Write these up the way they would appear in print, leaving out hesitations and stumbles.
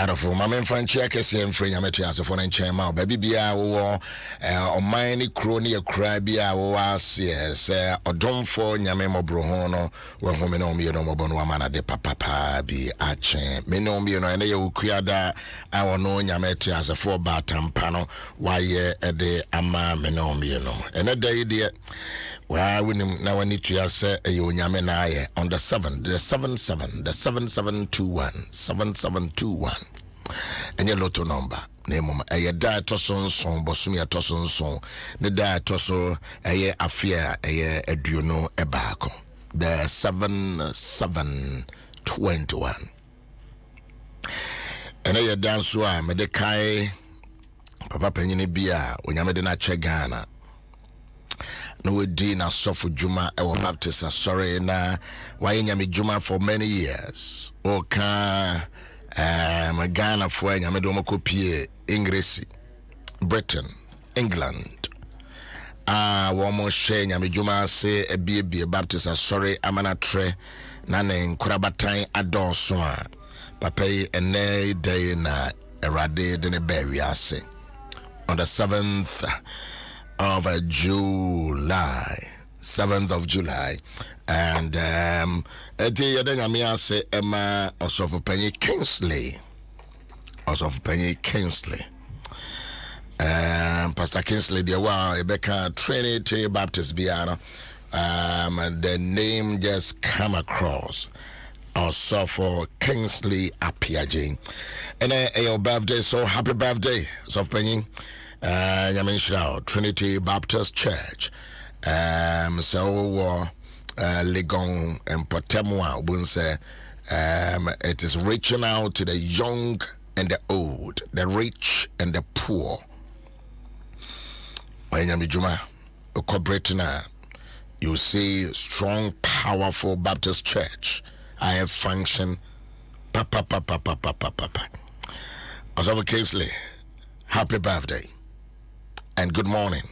Adofo mama mfanchi akese mfre nyamete asefo na nchen ma ba bibia wo oman ni kro ne yakura bia wo ase se odomfo nyame mobro ho no wo home na omie no mobo no amana de papa bi achen me no omie no ene ye okuada awo no nyamete asefo ba tampa no waye ede ama me no omie no ene dai de wa winim na wani to yase e onyame na aye on the 7721 and your lotto number name a da toson son bosumi toson son the da toso a affair a duno a bako the 7721 and a dance wa me de kai papa penyini bia onyame na che Ghana no we di na sofu juma e baptist sorry na why nyame juma for many years o ka Ghana for nyame do makopie English Britain England womo she nyame juma se ebie baptist sorry amana tre na ne nkurabatan adonso a papa yi ene day na erade de ne bawi ase on the 7th of July 7th of July and eti yadenya say Emma Osofu Penny Kingsley Pastor Kingsley the Rebecca Trinity Baptist Biano the name just come across Osofu Kingsley Apiaji and your birthday, so happy birthday Osofu Penny Yamin Trinity Baptist Church so Legon and Potemwa Bunse it is reaching out to the young and the old, the rich and the poor. When Yamijuma cooperating, you see strong, powerful Baptist Church. I have function. Papa. Osofu Kingsley, happy birthday and good morning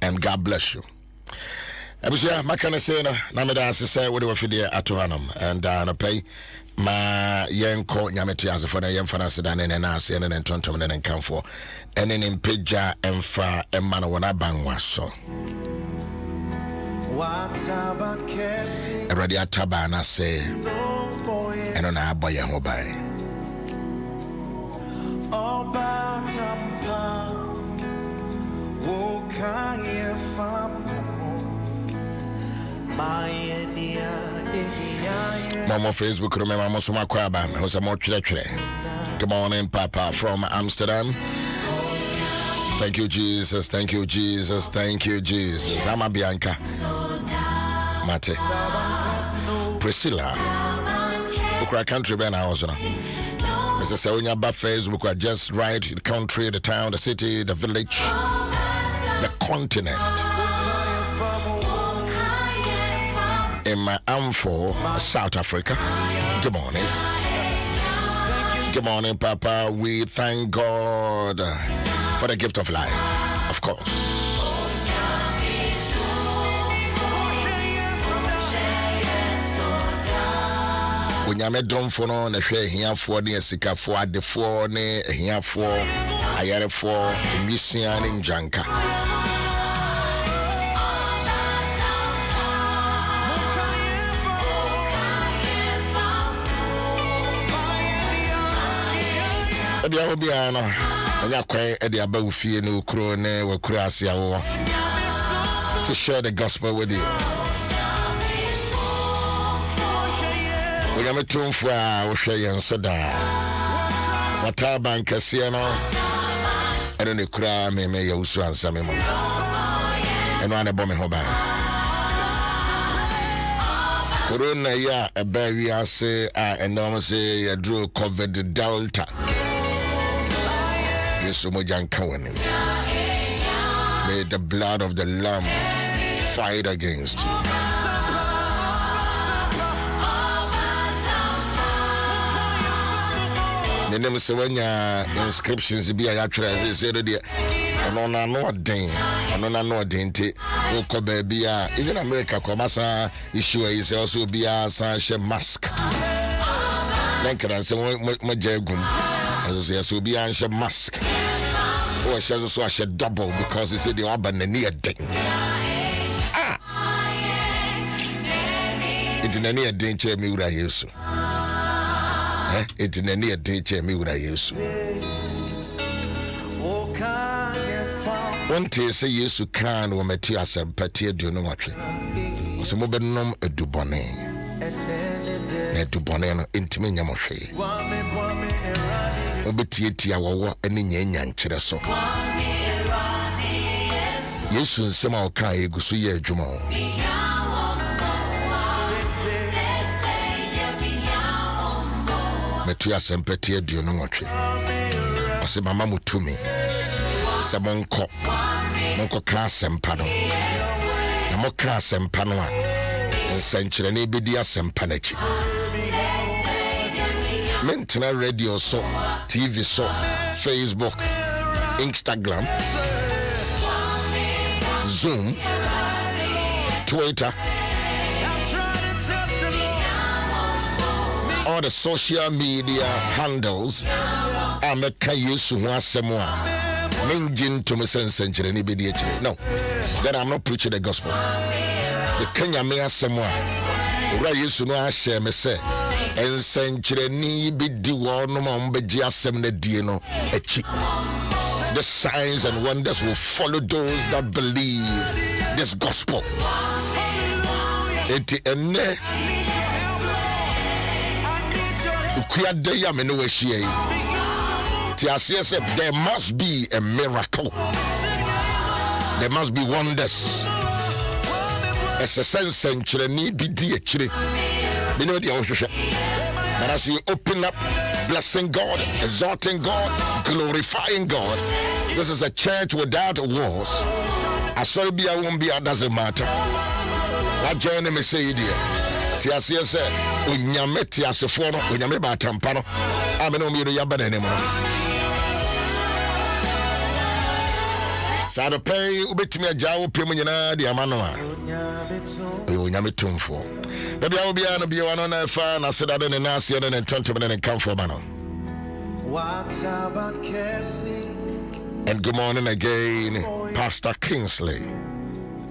and God bless you. Abusia makana say no na me da say we dey fidie atohanum and no pay ma yenko nyamete asefo na yemfa na seda ne na ase ne ntontom ne nkanfo ene ne mpagya emfa emma no wona banwa so Eradi ataba na say eno na aboye ho bai oba tampa wokaye fam Mama Facebook remember Mosuma Kwaba was a more chile. Good morning, Papa from Amsterdam. Thank you, Jesus. Thank you, Jesus. Thank you, Jesus. I'm a Bianca Mate Priscilla Ukra country Ben House. Mr. Sawunya ba Facebook are just right, the country, the town, the city, the village, the continent. In my for South Africa. Good morning. Good morning, Papa. We thank God for the gift of life, of course. When you met done for no, the share here for the Sika for the four, here for Ayare for Mission in Janka. Edia obiano anya kwan edia ba ufie ne okro ne wakura asia wo to share the gospel with you. We am tumfu a wo hwe yen seda wata bankase no ene ne kura me Owusu-Ansah me mo eno ane bo me ho ba corona ya eba wi ase a eno se ya draw COVID Delta. So may the blood of the Lamb fight against you. The name is when your inscriptions be a actually said no ding, no dente, no baby. Even America, Comasa issue is also be a mask. Then can I say, my jagum. As I say, be answer mask. Oh, she also I should double because he said the urban near day. It's in any danger me would I use. It's in any danger me would I use. One day say yes, you can or Matthias and Patia do no watch. Some of them nom a dubonne. A dubonne intimate Yamoshi. Obetiatia wa any yan chereso. Yes, some of Kai Gusuya Jumo. Matthias and Patia do no watch. I said, Mamma to me. Monko class and pano. Namo class and panoa. And century any bidia sempanachi. Mentina radio so, TV so, Facebook, Instagram, Zoom, Twitter, all the social media handles. I make use of one semua. To me sense century no, then I'm not preaching the gospel. The Kenya may someone right used to know I share me say and century ni be the one number GSM the Dino echi. The signs and wonders will follow those that believe this gospel. Eti ene ukuya de ya me no we there must be a miracle. There must be wonders. As a sense, century need be dear. But as you open up, blessing God, exalting God, glorifying God, this is a church without walls. Asobia won't be, doesn't matter. That journey may say, dear. Tiasia said, Unyame Tiasifono, Unyame Batampano, Ameno Yaban anymore. Sada pay ubetimi ajawo pemu nyina de amanoa o nyame tumfo da bia obi an bia wano na fa na seda de na ase de ntontom ne kamfo ba no. And good morning again, Pastor Kingsley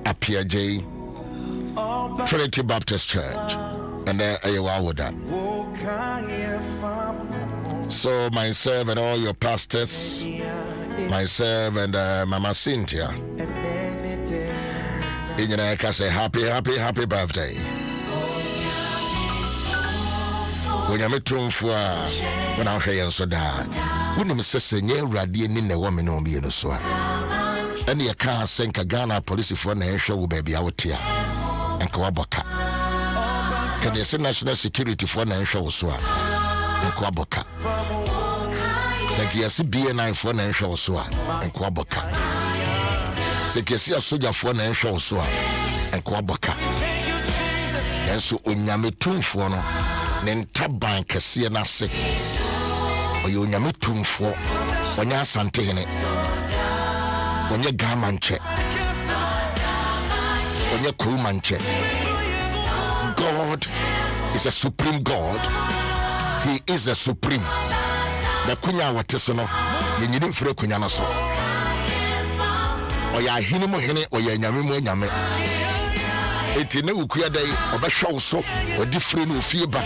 Apia J, Trinity Baptist Church, and Ayewawoda. So myself and all your pastors, myself and Mama Cynthia, I can say happy birthday. When you meet him for when I'm here so that when you say you ready in the woman on me so and you can't send a Ghana police for the show baby out here and Kawaboka. Can you say national security for the show so and Kawaboka? Thank you. See BNI for the show so and Kawaboka. Thank you. See a soldier for the show so and Kawaboka. And so unyame tumfo no nentaban kese na se oye unyame tumfo onya asante hene onye gamanche onye kumanche. God is a supreme God. He is a supreme. The kunya wateso no yenyini mfire kunya no so oya hini mo hene oya nyame mo nyame. Etine ukuya dai obehwe so odi free no fie ba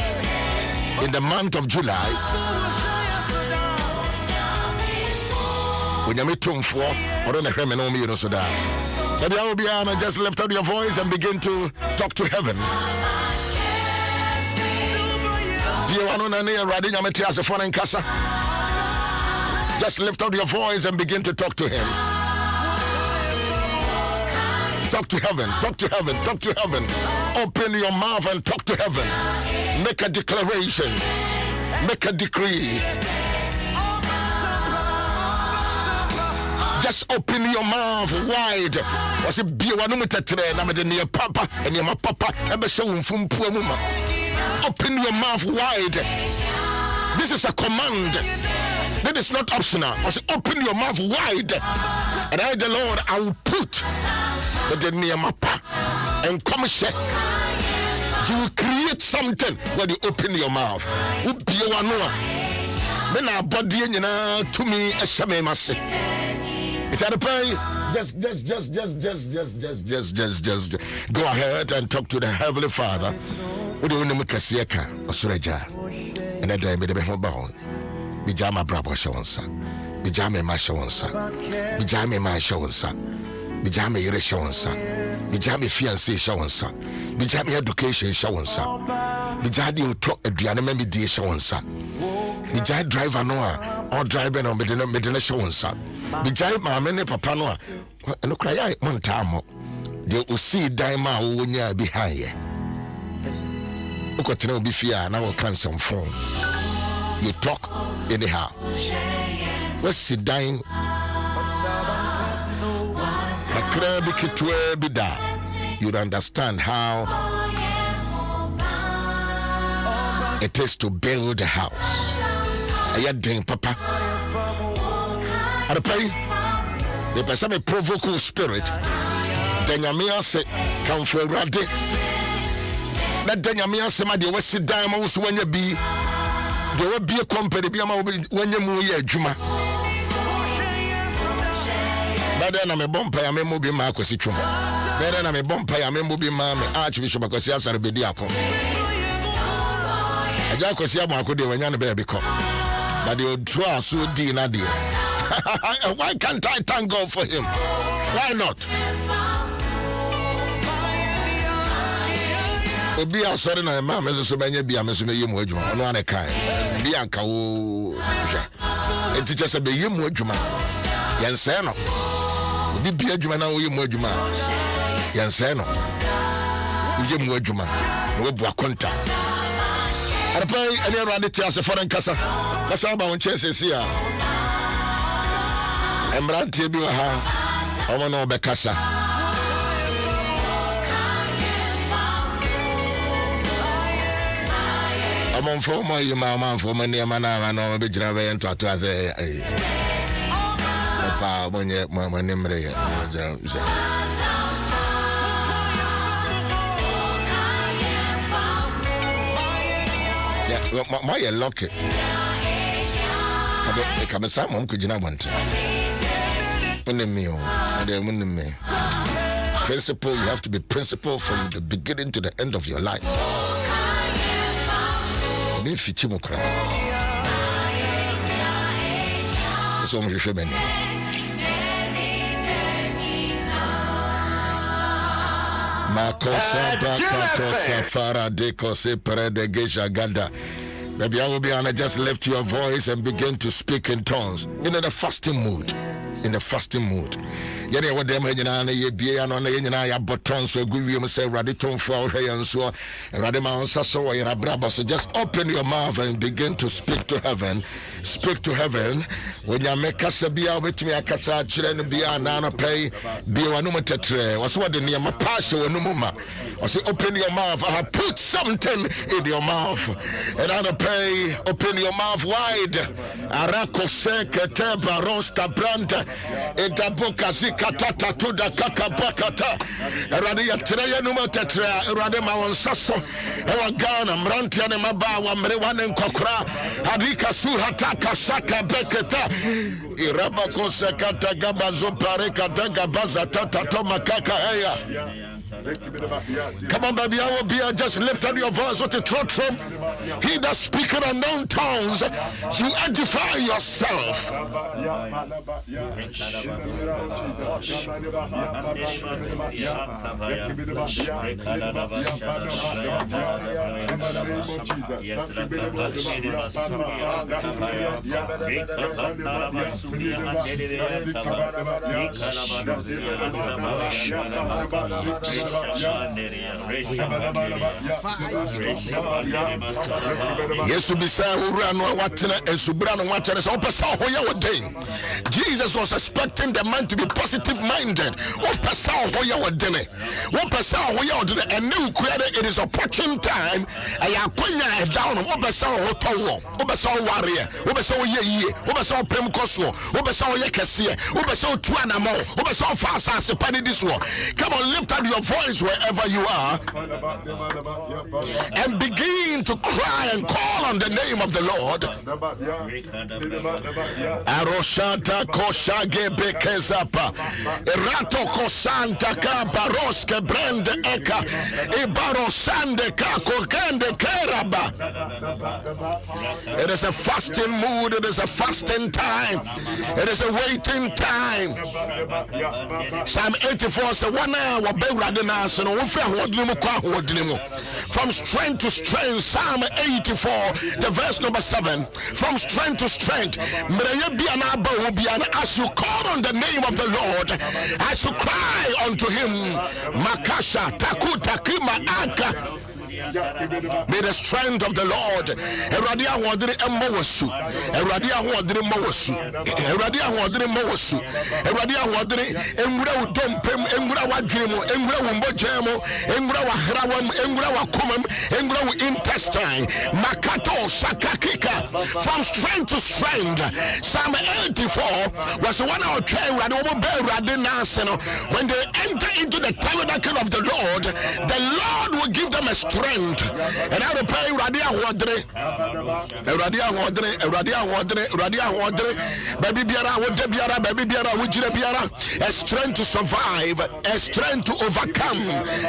in the month of July. When you meet tumfo or na hweme no me no so da. Maybe I will be on, just lift up your voice and begin to talk to heaven. Just lift up your voice and begin to talk to him. Talk to heaven, talk to heaven, talk to heaven. Open your mouth and talk to heaven. Make a declaration, make a decree. Just open your mouth wide. Was it be one near Papa and your papa? Open your mouth wide. This is a command. That is not optional. Was open your mouth wide. And I, the Lord, I will put the near mapa and come share. You will create something when you open your mouth. Me na body nyina to me ehye mase. It's at the pay. Just go ahead and talk to the Heavenly Father. We don't know Kasiaka or Sureja. And I made a home bound. Bijama Brabo Shawonsa. Bijame Mashawonsa. Bijame Mashawonsa. Bijame Ire Shawonsa. Bijame Fiancé Shawonsa. Bijame Education Shawonsa. Bijadi talk a Dianame D Shawonsa. Bijay driver Noah or driver no Medina Shawonsa. Bijay Mamene Papa Noah. No cry Montamo. They will see Daima when you are behind you. Ukotene obi fia na wo kan some form. You talk anyhow. What's sit down? You'd understand how it is to build a house. Aya den papa. Ada pay. The person may provoke spirit. Then you say come for rade. Let Danyamia Sema de West Diamonds when you be. There will be a company when you move your Juma. But then I'm a bumper, I may move in my question. Then I'm a bumper, I may move in my Archbishop because he has a bediaco. I just see my could when you're baby cop. But you draw so dear. Why can't I thank God for him? Why not? Obi asori na mama so banye bia me so me yemu adwuma ono ane kai bia nka wo enti chese be yemu adwuma yense no obi bia adwuma na wo yemu adwuma yense no yemu adwuma wo bu akonta arpai ene rade ti ase foreign kasa ba won chese sia embrante bi wa ha omo no be kasa I'm for my man for my man, and I'm a bit driven to say, Papa, when you're my name, my lucky. I come some mom could you not want to? Principle, you have to be principle from the beginning to the end of your life. Fichimokra. So much women. Makosa bakato safara deko se prede geja gada. Maybe I will be honest, just lift your voice and begin to speak in tongues. In the fasting mood. In the fasting mood. Yene what them hejina na ye bie ya no na ye nyina ya botton so gu wiem say raditon for hwe so radema onsa so wo yena braba so just open your mouth and begin to speak to heaven. Speak to heaven. When you make kasa bia obetimi akasa kire no bia na no pay bia wanu tetre wo so de ne ma pass wonu muma wo say open your mouth. I have put something in your mouth and I pay open your mouth wide. Arako sekete barosta branda etaboka katata to da kakapakata erade yetre numa tetre erade ma wonsaso ewa Ghana mrantia ne maba wa mrewa ne nkokora adika su hata kasaka beketa iraba kosekata gabazo pare kataga bazata tato makaka heya. Come on, baby, I will be just lift up your voice with the throat from he that speaketh unknown tongues. You edify yourself. Yes, be say Jesus was expecting the man to be positive minded. And new created it is opportune time. I am down come on, lift up your voice wherever you are, and begin to cry and call on the name of the Lord. Aroshata koshage bekezapa erato kosanta ka baroske brende eka ibarosande ka kokende keraba. It is a fasting mood, it is a fasting time, it is a waiting time. Psalm 84 says, 1 hour from strength to strength. Psalm 84, the verse number 7. From strength to strength. As you call on the name of the Lord, as you cry unto him, Makasha Takutakima Aka. May the strength of the Lord Eradia Wadri Emosu, Eradia Wadri Mosu, Eradia Wadri Mosu, Eradia Wadri, Emura Dompem, Emura Wadrimo, Emura Wumbojemo, Emura Wahrawam, Emura Wakumam, Emura intestine, Makato, Sakakika, from strength to strength. Psalm 84 was one of when they enter into the tabernacle of the Lord will give them a strength. And I will pay Radia Wadre, Baby Biara, Baby Biara, a strength to survive, a strength to overcome,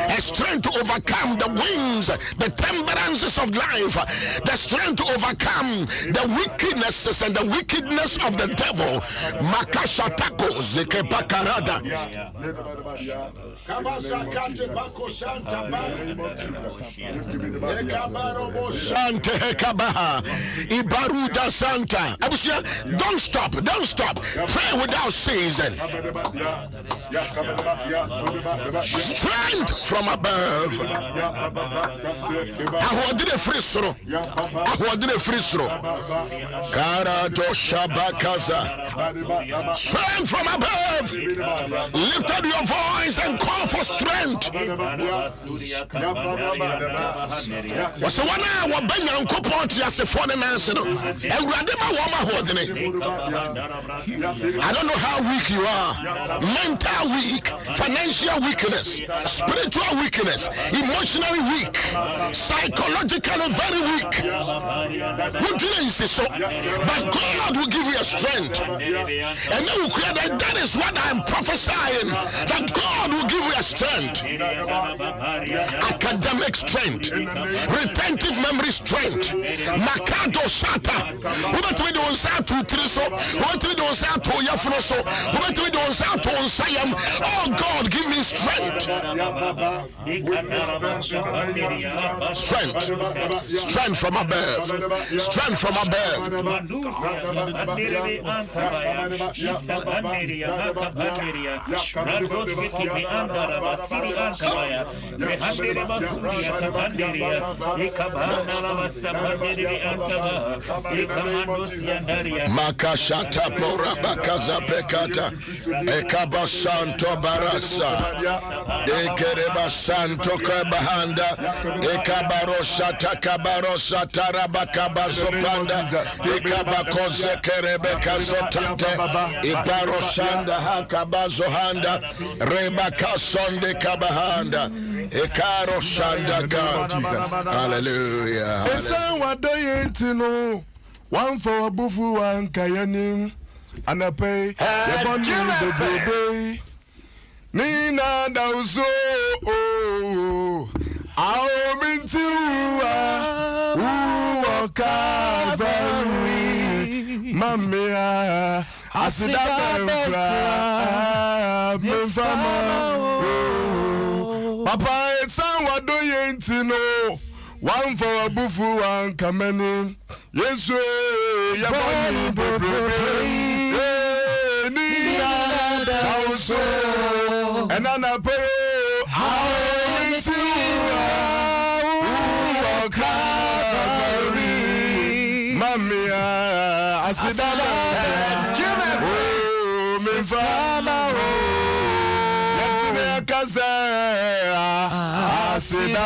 a strength to overcome the winds, the temperances of life, the strength to overcome the wickednesses and the wickedness of the devil. Makashatako Zeke Bakarada. Ibaruda Santa. Don't stop. Pray without season. Strength from above. Ahodire frisro. Karato Shabakaza. Strength from above. Lift up your voice and call for strength. So one hour Benyan Kopoti as a foreign answer. And Radema Wama Hodene. I don't know how weak you are. Mental weak, financial weakness, spiritual weakness, emotionally weak, psychologically very weak. But God will give you a strength. And that is what I'm prophesying. That God will give you a strength. Academic strength, retentive memory strength, Makado Shata, what we don't say to Triso, what we don't say to Yafroso, what we don't say to Sayam. Oh God, give me strength. Strength from above. Strength from above. Makashata pora bakaza pekata ekaba santo barasa ekereba santo kabahanda ekabarosa takabarosa tarabakaba zopanda ekabakoze kerebe kasotante ibaroshanda hakabazohanda rebakasonde kabahanda ekaro shanda God. Hallelujah. One for a bufu, one kayanim, and I pay the bundle the baby. Nina Dauso, I'll mean to Calvary, Mamma, I said Papa, it's what do you know? One for a bufu, one coming. Yes, ya boni and I pay how Mammy, I said, oh, me fama, I said,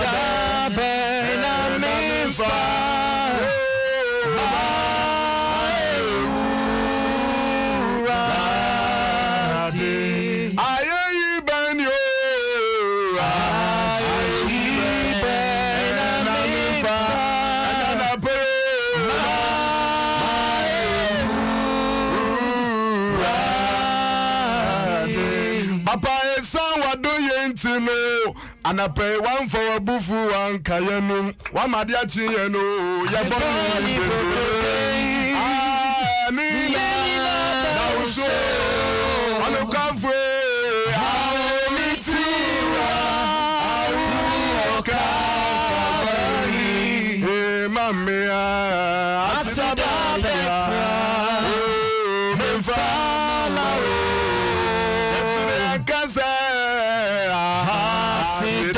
no anape one for a bufu one kayenu one madia chienu yaboni nina Owusu Anukafwe Aomitira Aukafari Mamia Asadabekra Mefala Kaze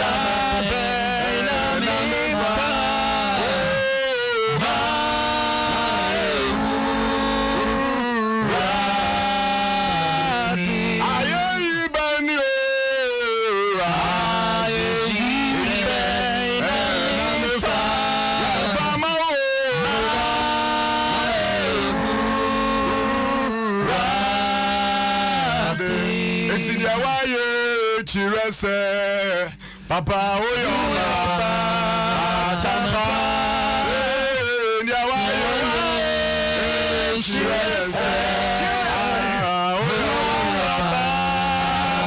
Asidabena Mifa Chirese Papa Oyoma Samba Nyawayo Chirese Oyoma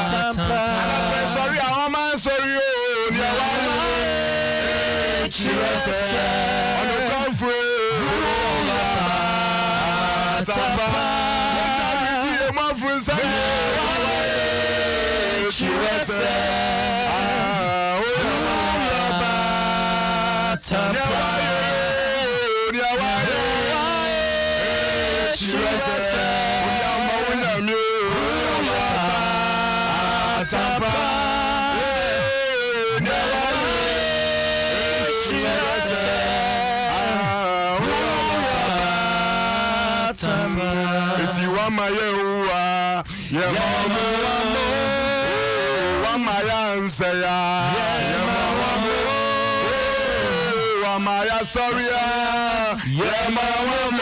Samba Sorry I'm sorry Nyawayo Chirese Onukafwe Oyoma Samba Chirese Maya sorry yeah mama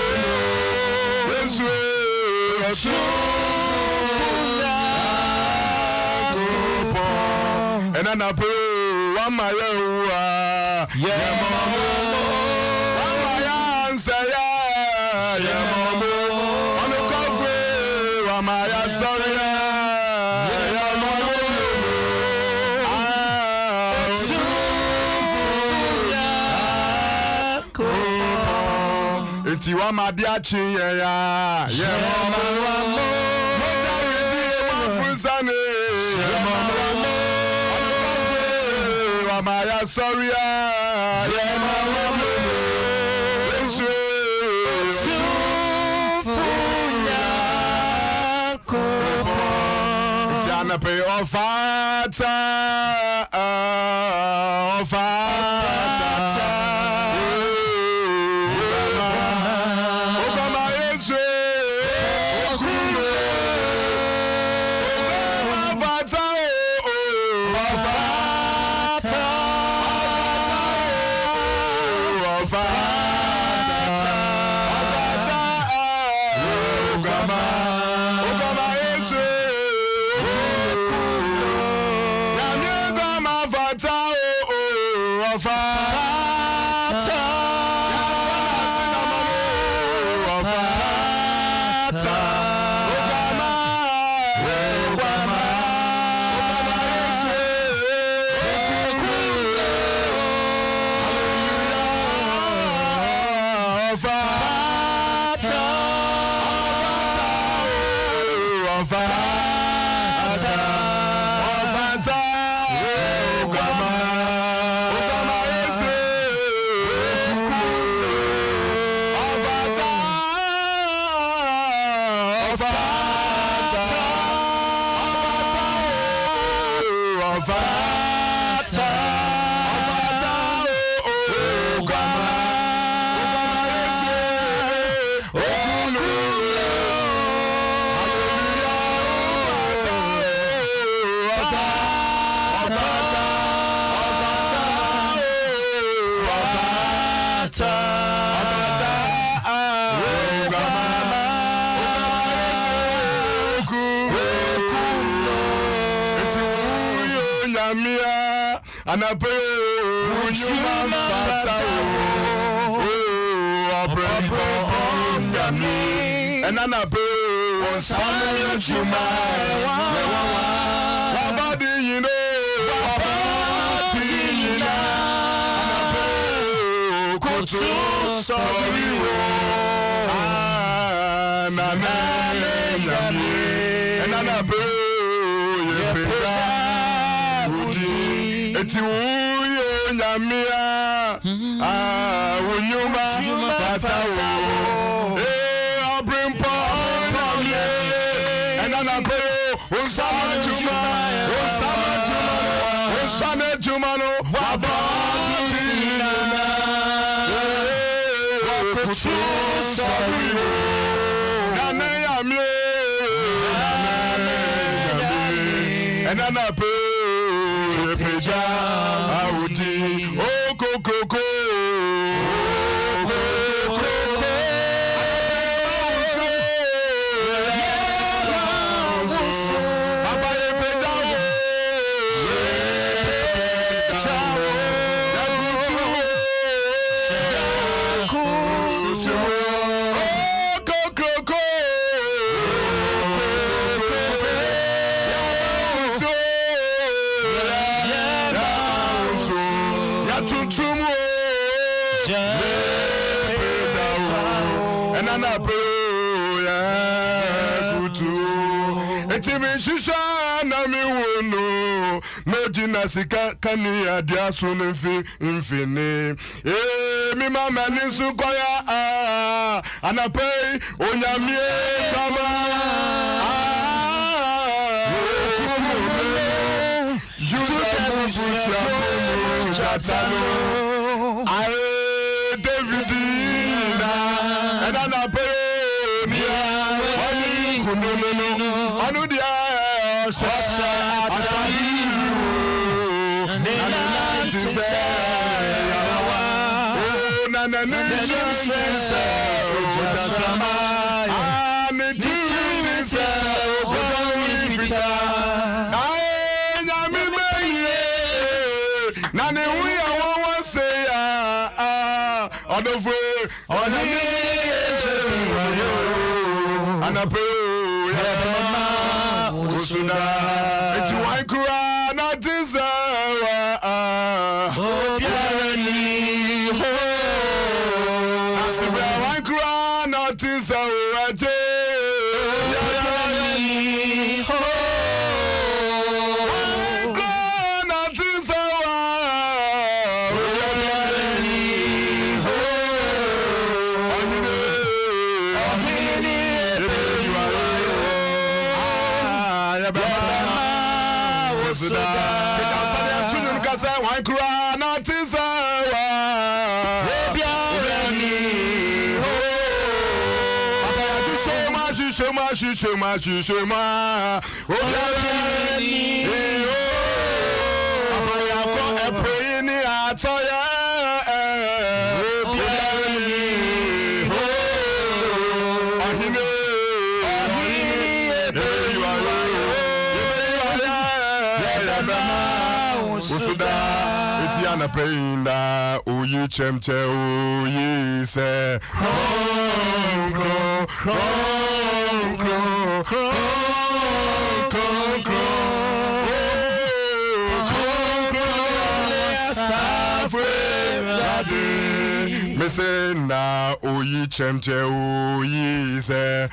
and I pray one Maya yeah mama yeah mama on the cover Maya sorry Tiwa madiachi ya mama moja witi mafusane mama wa maya sorry ya mama Tiana pe ofata and I pray and I pray kutu soriwo nane nyame enana be ye peja udi eti uye nyamia unyuma fatawo abrimpo nyame enana be usama jumano wabatina wakutu soriwo nane nyame enana be peja awudi okokoko Sika kani adia so no mfini mi mama ni su koya anapei onyamie kama Davidina and anapei mia wani kunono anu dia Shema Obiani Abaya ko epeni atoya Obiani Ahime Usuda Etiana peinda Uyi chemche uyi se Mesena oyi chemche oyi se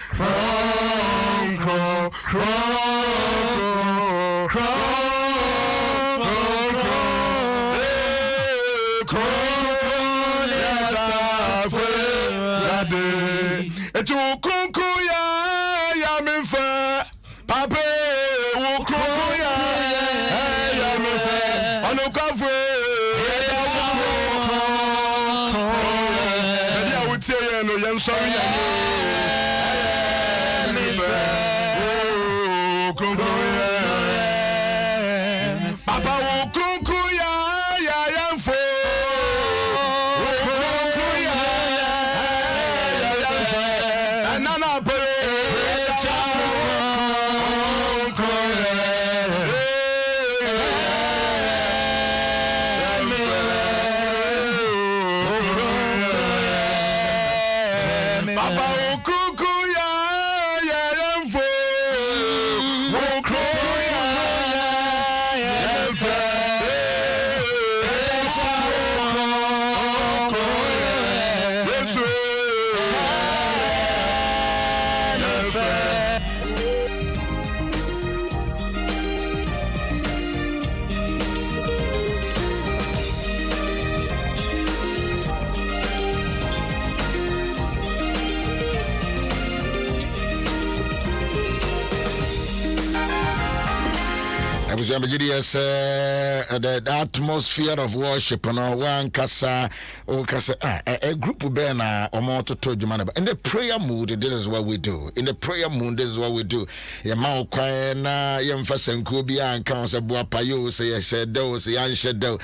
Yes, the atmosphere of worship, one kasa, a group of ben or more to told you, man. In the prayer mood, this is what we do. In the prayer mood, this is what we do. Yamau Kwana, Yamfas and Kubia and Council Buapayo, say a shadow, say a shadow.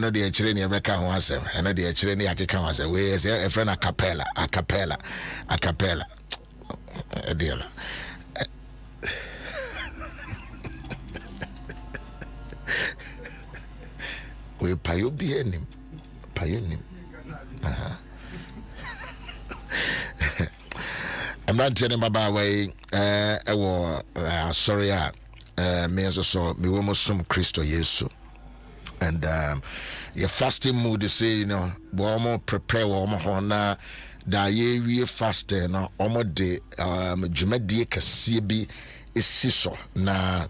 No, the Chileni Becca was and the Chileni Akika was away as a friend a cappella. A deal. We payo bienim. I'm not telling about way. Sorry, me as so me almost some Christo Yesu, and your fasting mood is say more prepare more hona. Da ye we faste no omode dwumadie kase bi esiso na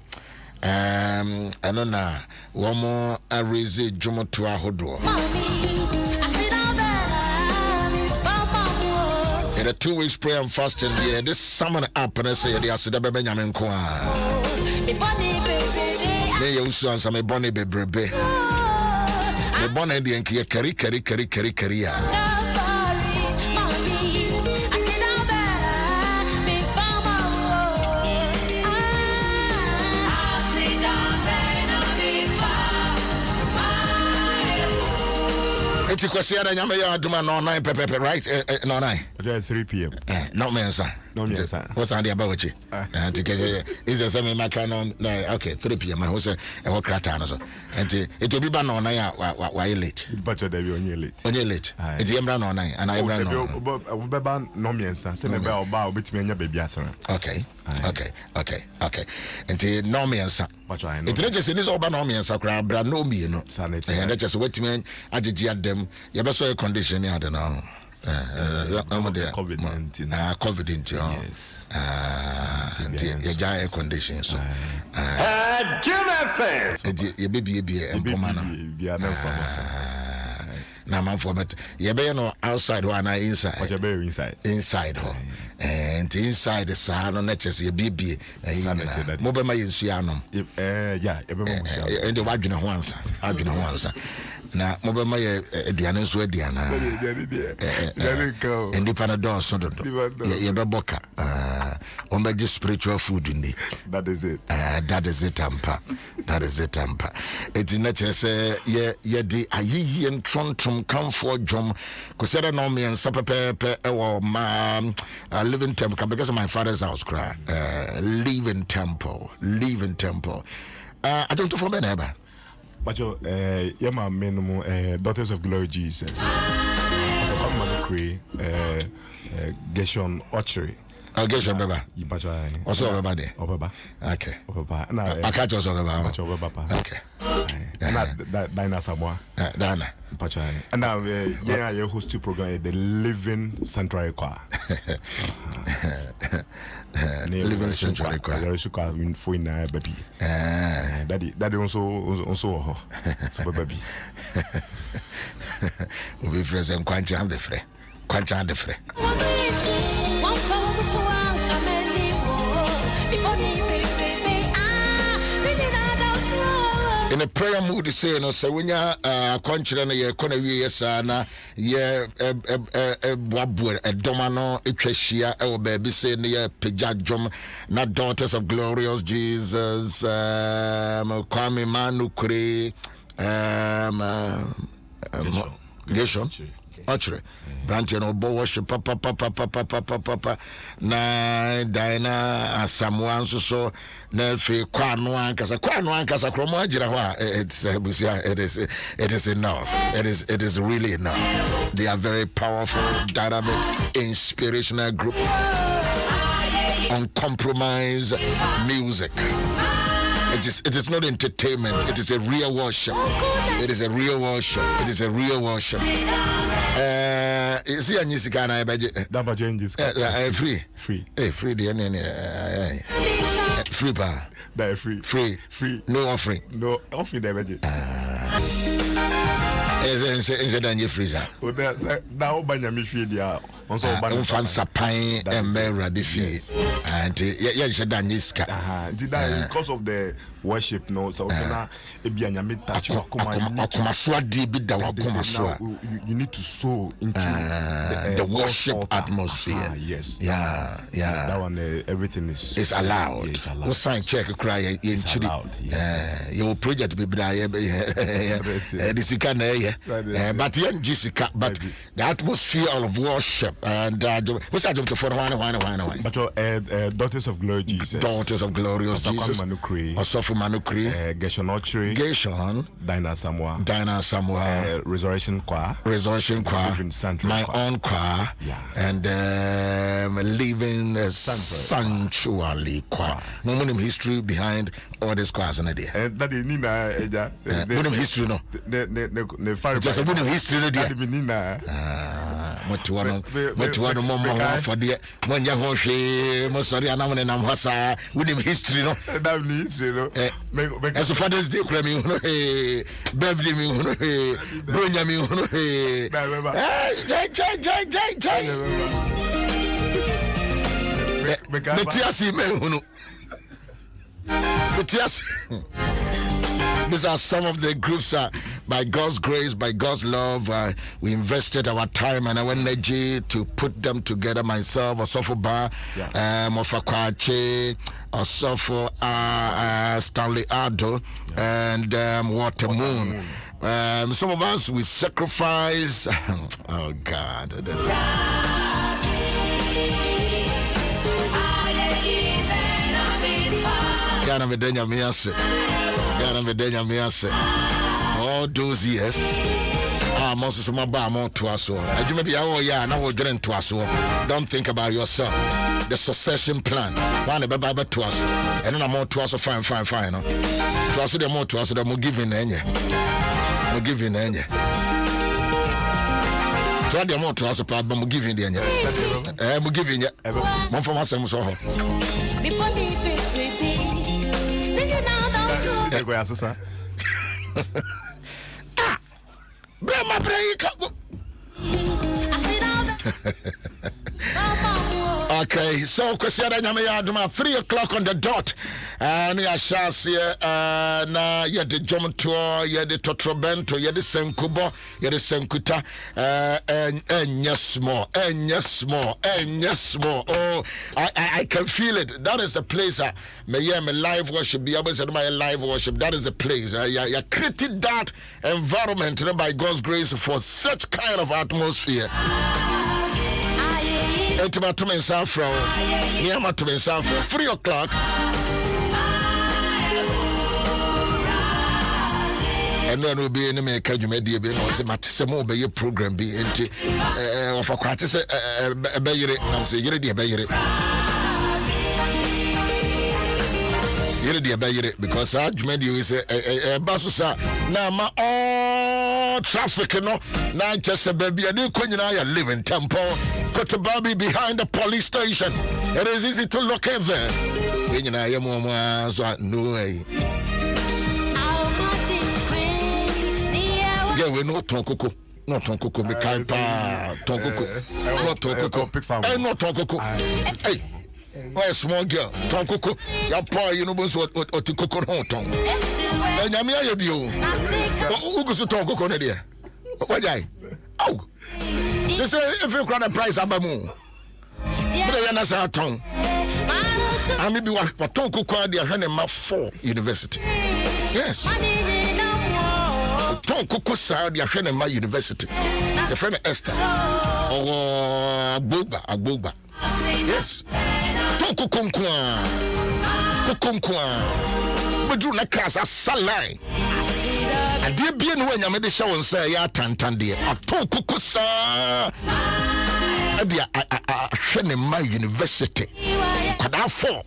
ano na womo areze dwumoto ahodo in a 2 weeks prayer and fasting yeah this summon up and say the asida be nyame nko a me Owusu-Ansah me bone bebrebe me bone de enke kari a Eti kwasi ada nyame ya aduma no 9 pepe right no 9 at 3 p.m. No mensa what's on the about you because is there some maka no okay 3 p.m. I was e wo krata no so enti eti obi ba no 9 why late but there be only late eti yemra no 9 and I yemra no obi ba no mensa se ne ba oba obetimi anya baby atara okay enti no mensa eti ne just this oba no mensa kra bra no mi no and that just wetimi agege adem ye be so condition ya de no COVID-19 COVID-19 yes the air condition so Jim FM ye baby empoma na man for but ye be no outside or na inside what you be inside ho and inside the side on natures ye baby mo be ma yensu anom yeah ye be mo and the wadwene ho ansa na mo be ma ye aduane nso aduana and the panadol so do ye be boka on be just spiritual food in that is it ampa it is natural say ye di ayiyi entrontom come for jom kusere no me ensa pepe ma living temple because of my father's house cry living temple I don't know for me neighbor but you my minimum daughters of glory Jesus as a common decree Geshon Ochre Geshon baba also baba there okay na I catch us baba okay and that Dina Samoa Dana and now you host two program the Living Sanctuary Choir Living Sanctuary Choir there is a win for na baby daddy also so baby we be present kwancha de frère in a prayer mood say no say when ya kwanchire na ye kona wie sa na ye boaboa edoma no etwahia e wo ba bi say na ye pejadwom na daughters of glorious Jesus kwame manukure Geshon Ochre branch no bo worship papa na Dina Asamoah so na fe kwano ankasa kromo agira ho it is enough it is really enough. They are very powerful, dynamic, inspirational group, uncompromised music. It is not entertainment. It is a real worship. Is a real worship. Is he a music na double changes free free the free bar free no offering the is a freezer now banya me free dia Fansa Pine and Mary Fee. And yes, because of the worship, no, so you need to sow into the worship atmosphere. Yes. Yeah. That one, everything is allowed. It's allowed. We'll sign check cry in Chile. Your project be but young Jessica, but the atmosphere of worship and what's that for one? But Daughters of Glory Jesus. Daughters of Glorious Jesus. Osofu Manukri. Geshon. Dinah Samoa. Resurrection Choir. My own choir. Yeah. And Living Sanctuary Choir. No history behind all these choirs in there. That is Nina. History no. Just a history no there. What you want for the when you want Mosori and I'm Hasa with him history no. That history no. As a Father's Day, Beverly me, Brunya me, These are some of the groups by God's grace, by God's love. We invested our time and our energy to put them together. Myself, Osofo Ba, Mofakwache, Osofo Stanley Ado, and Water Moon. Some of us, we sacrifice. Oh, God. All those years, most of my bar more to us. You may be now we're getting to us. Don't think about yourself. The succession plan. One about to us, and then I'm more to us. Fine. To us, the more to us, the more giving any. More giving any. So the more to us, but more giving the end. More giving it. More from us, and so. Okay, so Kwesiada Nyame Adom 3 o'clock on the dot. And ya shas na ya de jom tour, ya de totrobento, ya de senkubo, ya de senkuta, yes more. Oh, I can feel it. That is the place. My live worship, be able to my live worship. That is the place. You created that environment by God's grace for such kind of atmosphere. Etimatum in Safro, Yamatum in Safro, 3 o'clock. And then we'll be in America, you may be able to say, Matisamo, be your program be into of a quarter. I'm saying, you're the because I made you is a basusa. Now, my all traffic, no, now just a baby, I do live in Temple. Kotobabi behind the police station. It is easy to locate there. No way. Yeah, we're not Tonkoko. Not Tonkoko, me can't Tonkoko. Not Tonkoko. Hey, not Tonkoko. Hey. Why a small girl? Tonkoko. Your boy, you know, what Tonkoko no tongue. And Yamia, you. Who goes to Tonkoko, Nadia? What guy? Oh. They say if you grant a price, I'm a moon. But I understand our tongue. I maybe what Tonko called the Hanema 4 University. Yes. Tonko Kosa, the Hanema University. The friend Esther. Or Agboba. Yes. Tonko Konkwa. But do not cast a salai. I did be in when I made the show and say, ya tantandi. I told Kukusa. I shouldn't in my university. Could I fall?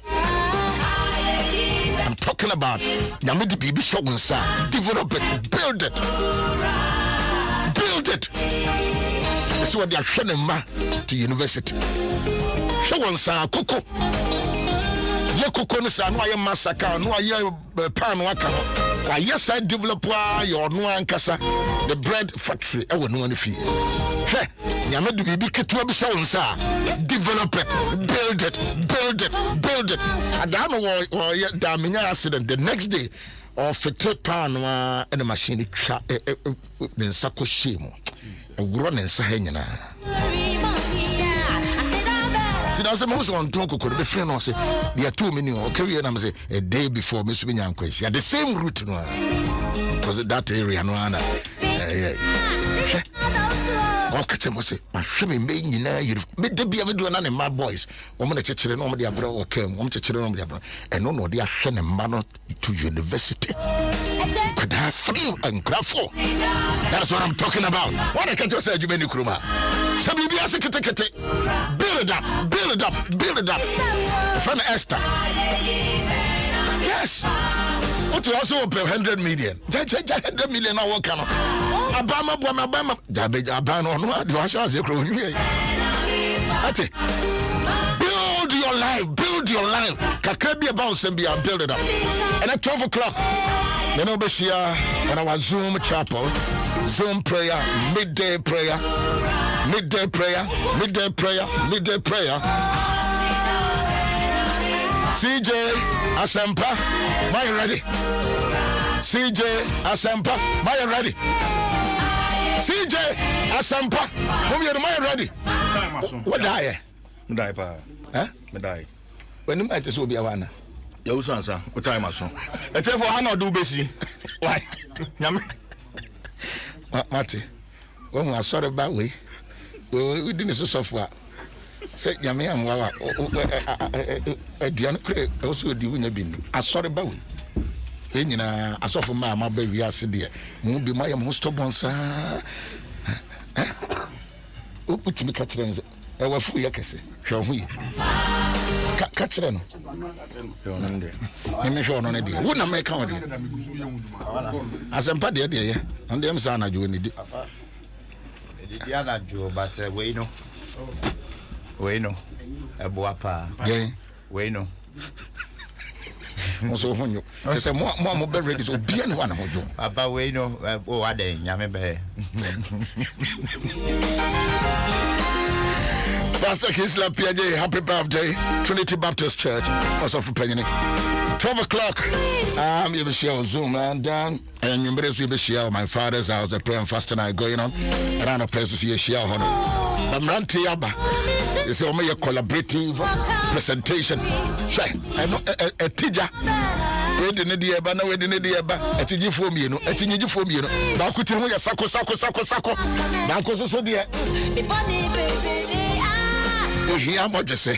I'm talking about Yamidi Bibi show and say, develop it, build it. That's what they are showing ma to university. Show and say, Kuku. Kuku no sa no aye massacre no aye pan waka yes I develop your no ankasa the bread factory e wo no ani fi nyame do bibi ketewa bi sɛ wonsa develop it, build it. Adamo wo da menya accident the next day or fete pan wa and machine twa ne nsa ko shemu ewuro ne nsa ha nyina ti da se mo so on ton kokoro be frɛ no se they 2 minutes o carry na me say a day before me so be nyan kwashi the same route no because that area no ana o kete mo se ma hwe me nyina yiri me de bia me do na ne ma boys o mo na chechire no mo de abro o kem o mo chechire no mo de abro eno no de ahwe ne ma no to university could have free and grafo. That's what I'm talking about. What I can just say, you many kruma. Sabi bi asekete. Build it up. Friend Esther. Yes. What you also pay 100 million. 100 million now what kind of Abama. Abano no do asha ze kro nwie. Ate. Build your life. Kakra bi about sembia build it up. And at 12 o'clock then Obeshia on our Zoom chapel, Zoom prayer, midday prayer. CJ Asempa, are you ready? CJ Asempa, are you ready? CJ Asempa, whom you are ready? What die? Die pa. Huh? Me die. When you might as well be a one. Owusu-Ansah, what time aso? Ete for Hana do besi. Why? Nyame. Mate. When we are sorry about we didn't so far. Say nyame am wa aduan kre also di wunya bi ni. Asori ba we. E nyina asofo ma ba wi ase de. Mu bi ma yam ho stubborn sa. O putimi ka kire nze. E wa fu ye kese. Hwe ho yi. Ka kire no. Me hwe no ne de. Wo na me ka wo de. Asempa de ye. And dem sa na jo ni di. Di ana jo but we no. Ebuapa. Yeah. We no. Also honyo. Say mo be ready so bia ne wa na hojo. Aba we no o ade nyame be. Pastor Kisla PJ, happy birthday, Trinity Baptist Church, also for Penny. 12 o'clock, you will share Zoom and you will share my father's house, the prayer and fasting are going on. And I'm a place to see a share honor. I'm Ranti Yaba. It's a collaborative presentation. A teacher. We didn't do a we didn't do a teacher for me, a teacher for me. Bakuti, Sako. Banco so dear. We hear what you say.